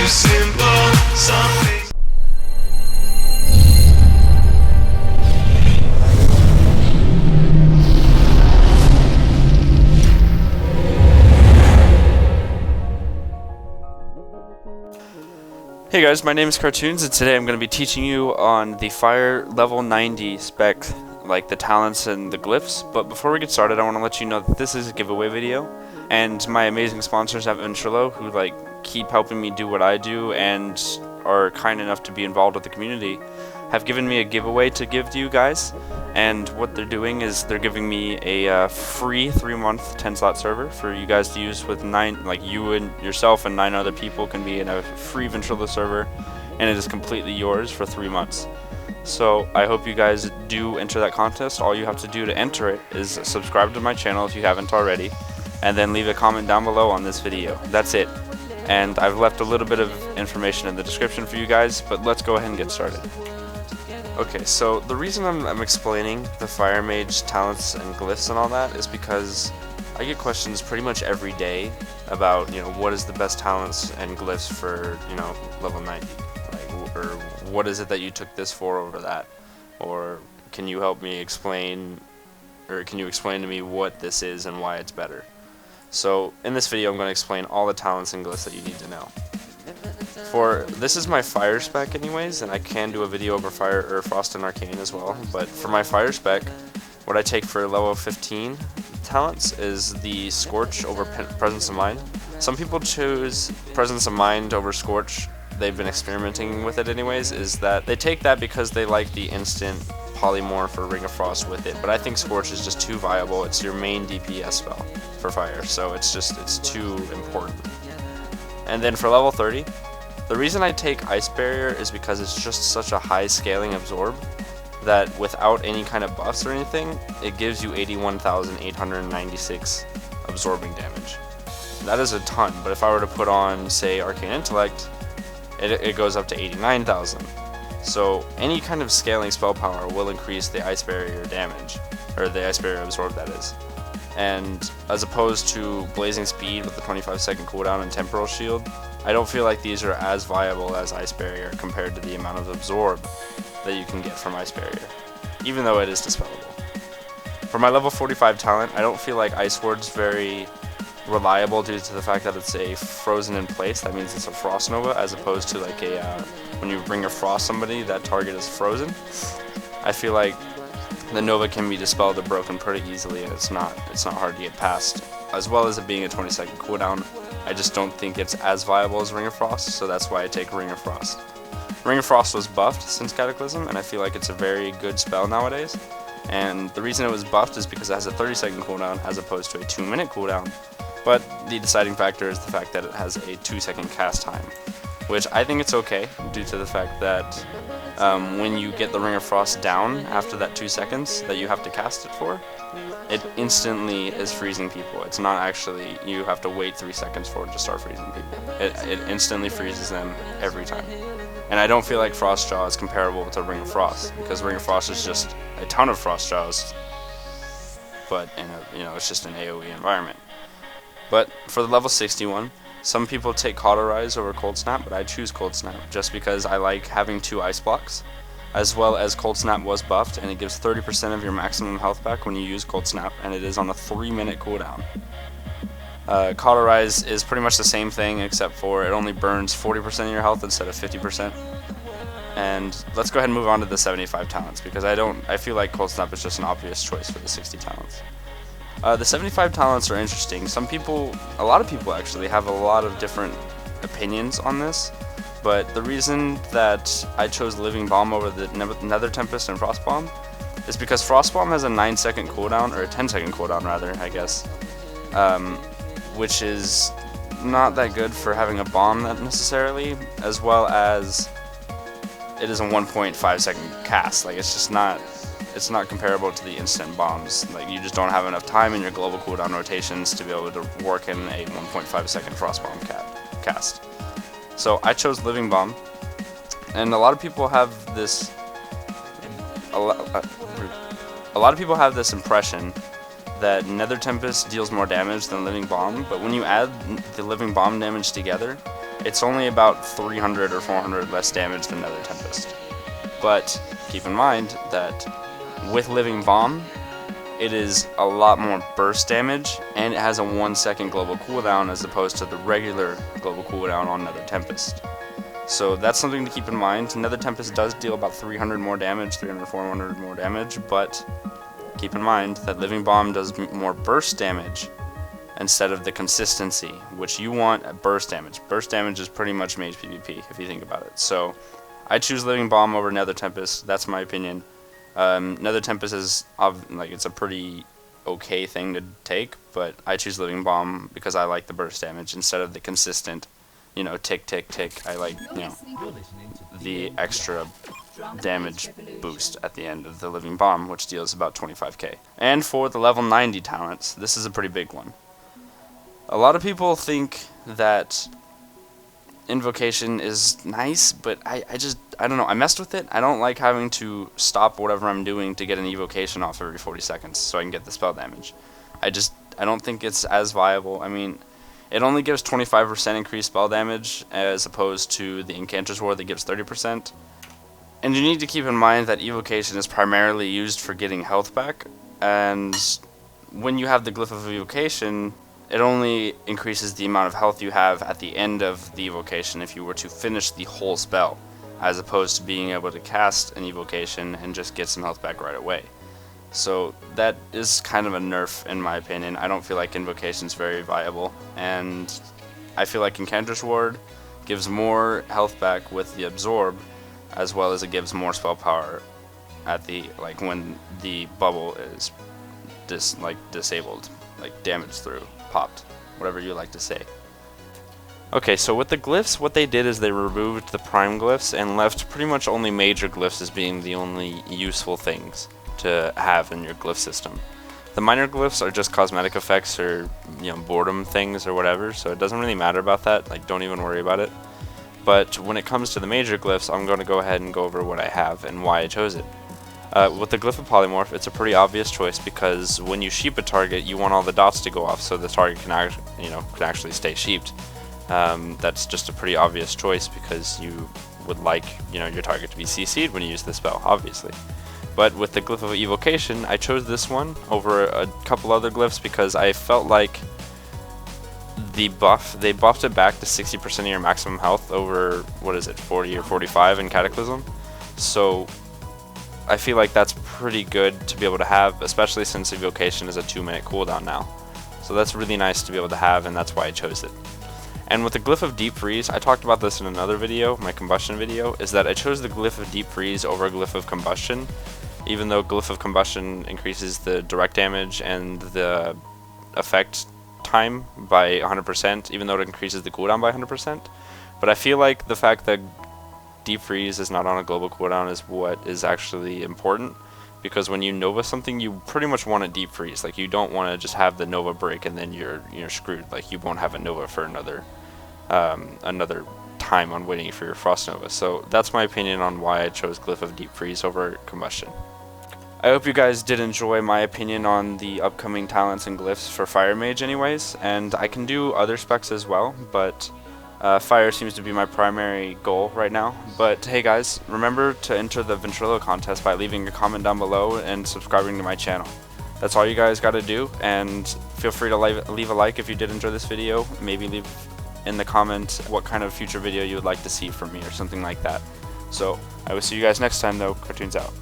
too simple. Something. Hey guys, my name is Cartoonz, and today I'm going to be teaching you on the Fire level 90 spec, like the talents and the glyphs. But before we get started, I want to let you know that this is a giveaway video, and my amazing sponsors at Ventrilo, who keep helping me do what I do and are kind enough to be involved with the community, have given me a giveaway to give to you guys. And what they're doing is they're giving me a free 3-month 10-slot server for you guys to use with you and yourself and 9 other people can be in a free Ventrilo server, and it is completely yours for 3 months. So I hope you guys do enter that contest. All you have to do to enter it is subscribe to my channel if you haven't already, and then leave a comment down below on this video. That's it. And I've left a little bit of information in the description for you guys, but let's go ahead and get started. Okay, so the reason I'm explaining the Fire Mage talents and glyphs and all that is because I get questions pretty much every day about, what is the best talents and glyphs for, level 90? Or what is it that you took this for over that? Or can you help me explain, or can you explain to me what this is and why it's better? So in this video I'm going to explain all the talents and glyphs that you need to know. This is my Fire spec anyways, and I can do a video over Fire or Frost and Arcane as well, but for my Fire spec, what I take for level 15 talents is the Scorch over Presence of Mind. Some people choose Presence of Mind over Scorch. They've been experimenting with it anyways, is that they take that because they like the instant polymorph or Ring of Frost with it, but I think Scorch is just too viable. It's your main DPS spell for Fire, so it's too important. And then for level 30, the reason I take Ice Barrier is because it's just such a high scaling absorb that without any kind of buffs or anything, it gives you 81,896 absorbing damage. That is a ton, but if I were to put on, say, Arcane Intellect, it goes up to 89,000. So any kind of scaling spell power will increase the Ice Barrier damage, or the Ice Barrier absorb, that is. And as opposed to Blazing Speed with the 25-second cooldown and Temporal Shield, I don't feel like these are as viable as Ice Barrier compared to the amount of absorb that you can get from Ice Barrier, even though it is dispellable. For my level 45 talent, I don't feel like Ice Ward's very reliable due to the fact that it's a frozen in place. That means it's a Frost Nova, as opposed to when you Ring of Frost somebody, that target is frozen. I feel like the Nova can be dispelled or broken pretty easily, and it's not hard to get past. As well as it being a 20-second cooldown, I just don't think it's as viable as Ring of Frost, so that's why I take Ring of Frost. Ring of Frost was buffed since Cataclysm, and I feel like it's a very good spell nowadays. And the reason it was buffed is because it has a 30-second cooldown as opposed to a 2-minute cooldown. But the deciding factor is the fact that it has a 2-second cast time, which I think it's okay due to the fact that when you get the Ring of Frost down after that 2 seconds that you have to cast it for, it instantly is freezing people. It's not actually, you have to wait 3 seconds for it to start freezing people. It instantly freezes them every time. And I don't feel like Frost Jaw is comparable to Ring of Frost, because Ring of Frost is just a ton of Frost Jaws, but it's just an AoE environment. But for the level 61, some people take Cauterize over Cold Snap, but I choose Cold Snap just because I like having 2 ice blocks, as well as Cold Snap was buffed, and it gives 30% of your maximum health back when you use Cold Snap, and it is on a 3-minute cooldown. Cauterize is pretty much the same thing, except for it only burns 40% of your health instead of 50%. And let's go ahead and move on to the 75 talents, because I feel like Cold Snap is just an obvious choice for the 60 talents. The 75 talents are interesting. A lot of people actually have a lot of different opinions on this, but the reason that I chose Living Bomb over the Nether Tempest and Frost Bomb is because Frost Bomb has a 9-second cooldown, or a 10-second cooldown rather, I guess, which is not that good for having a bomb necessarily, as well as it is a 1.5-second cast. It's not comparable to the instant bombs. You just don't have enough time in your global cooldown rotations to be able to work in a 1.5-second Frost Bomb cast. So I chose Living Bomb, and a lot of people have this impression that Nether Tempest deals more damage than Living Bomb, but when you add the Living Bomb damage together, it's only about 300 or 400 less damage than Nether Tempest. But keep in mind that with Living Bomb, it is a lot more burst damage, and it has a 1-second global cooldown as opposed to the regular global cooldown on Nether Tempest. So that's something to keep in mind. Nether Tempest does deal about 300 more damage, 300, 400 more damage, but keep in mind that Living Bomb does more burst damage instead of the consistency, which you want at burst damage. Burst damage is pretty much Mage PvP, if you think about it. So I choose Living Bomb over Nether Tempest. That's my opinion. Nether Tempest is it's a pretty okay thing to take, but I choose Living Bomb because I like the burst damage instead of the consistent, tick tick tick. I like, the extra damage boost at the end of the Living Bomb, which deals about 25k. And for the level 90 talents, this is a pretty big one. A lot of people think that Invocation is nice, but I don't know, I messed with it. I don't like having to stop whatever I'm doing to get an Evocation off every 40 seconds so I can get the spell damage. I don't think it's as viable. I mean, it only gives 25% increased spell damage as opposed to the Incanter's Ward that gives 30%. And you need to keep in mind that Evocation is primarily used for getting health back, and when you have the Glyph of Evocation, it only increases the amount of health you have at the end of the evocation if you were to finish the whole spell, as opposed to being able to cast an evocation and just get some health back right away. So that is kind of a nerf in my opinion. I don't feel like Invocation's very viable, and I feel like Incanter's Ward gives more health back with the Absorb, as well as it gives more spell power at the when the bubble is disabled, damaged through, popped, whatever you like to say. Okay, so with the glyphs, what they did is they removed the prime glyphs and left pretty much only major glyphs as being the only useful things to have in your glyph system. The minor glyphs are just cosmetic effects or boredom things or whatever, so it doesn't really matter about that. Don't even worry about it. But when it comes to the major glyphs, I'm going to go ahead and go over what I have and why I chose it. With the Glyph of Polymorph, it's a pretty obvious choice because when you sheep a target, you want all the dots to go off so the target can actually stay sheeped. That's just a pretty obvious choice because you would like your target to be CC'd when you use the spell, obviously. But with the Glyph of Evocation, I chose this one over a couple other glyphs because I felt like they buffed it back to 60% of your maximum health over 40 or 45 in Cataclysm. So I feel like that's pretty good to be able to have, especially since Evocation is a 2-minute cooldown now. So that's really nice to be able to have, and that's why I chose it. And with the Glyph of Deep Freeze, I talked about this in another video, my combustion video, is that I chose the Glyph of Deep Freeze over Glyph of Combustion, even though Glyph of Combustion increases the direct damage and the effect time by 100%, even though it increases the cooldown by 100%. But I feel like the fact that Deep Freeze is not on a global cooldown is what is actually important, because when you Nova something, you pretty much want a Deep Freeze. You don't want to just have the Nova break and then you're screwed. You won't have a Nova for another time on waiting for your Frost Nova. So that's my opinion on why I chose Glyph of Deep Freeze over Combustion. I hope you guys did enjoy my opinion on the upcoming talents and glyphs for Fire Mage anyways, and I can do other specs as well, but Fire seems to be my primary goal right now. But hey guys, remember to enter the Ventrilo contest by leaving a comment down below and subscribing to my channel. That's all you guys gotta do, and feel free to leave a like if you did enjoy this video. Maybe leave in the comment what kind of future video you would like to see from me or something like that. So I will see you guys next time though. Cartoonz out.